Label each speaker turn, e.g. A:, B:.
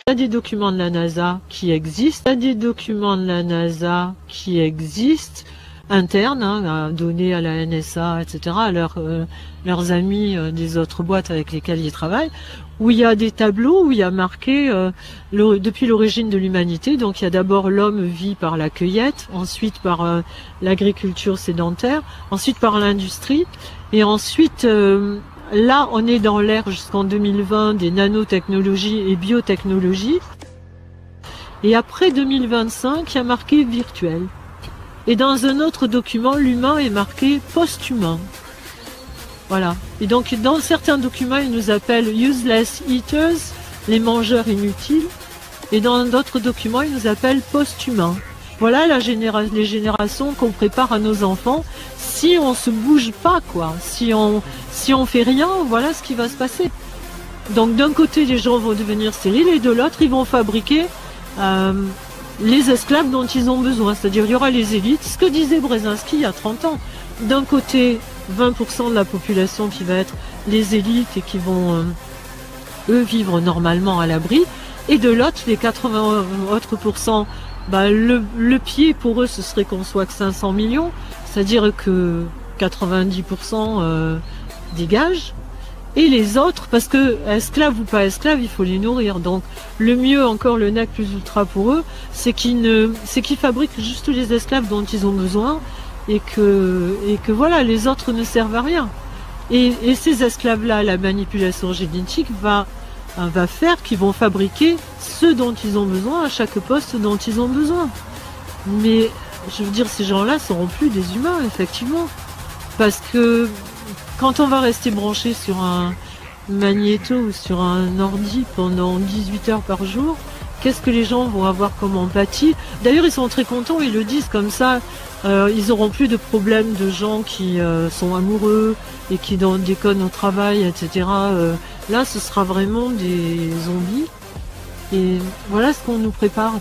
A: Il y a des documents de la NASA qui existent, internes, hein, donnés à la NSA, etc., à leurs amis des autres boîtes avec lesquelles ils travaillent, où il y a des tableaux où il y a marqué depuis l'origine de l'humanité. Donc il y a d'abord l'homme vit par la cueillette, ensuite par l'agriculture sédentaire, ensuite par l'industrie, et ensuite là on est dans l'ère jusqu'en 2020 des nanotechnologies et biotechnologies, et après 2025 il y a marqué virtuel. Et dans un autre document, l'humain est marqué post-humain. Voilà. Et donc, dans certains documents, ils nous appellent useless eaters, les mangeurs inutiles. Et dans d'autres documents, ils nous appellent post-humains. Voilà les générations qu'on prépare à nos enfants. Si on se bouge pas, quoi. Si on fait rien, voilà ce qui va se passer. Donc, d'un côté, les gens vont devenir stériles, et de l'autre, ils vont fabriquer les esclaves dont ils ont besoin. C'est-à-dire, il y aura les élites. Ce que disait Brzezinski il y a 30 ans. D'un côté, 20% de la population qui va être les élites et qui vont, eux, vivre normalement à l'abri. Et de l'autre, les 80 autres pourcents, bah, le pied pour eux, ce serait qu'on soit que 500 millions. C'est-à-dire que 90% dégagent. Et les autres, parce que esclaves ou pas esclaves, il faut les nourrir. Donc le mieux, encore le nec plus ultra pour eux, c'est qu'ils fabriquent juste les esclaves dont ils ont besoin, et que voilà, les autres ne servent à rien. Et ces esclaves-là, la manipulation génétique va faire qu'ils vont fabriquer ceux dont ils ont besoin à chaque poste dont ils ont besoin. Mais je veux dire, ces gens-là seront plus des humains, effectivement, parce que quand on va rester branché sur un magnéto ou sur un ordi pendant 18 heures par jour, qu'est-ce que les gens vont avoir comme empathie? D'ailleurs, ils sont très contents, ils le disent comme ça. Ils n'auront plus de problème de gens qui sont amoureux et qui déconnent au travail, etc. Là, ce sera vraiment des zombies. Et voilà ce qu'on nous prépare.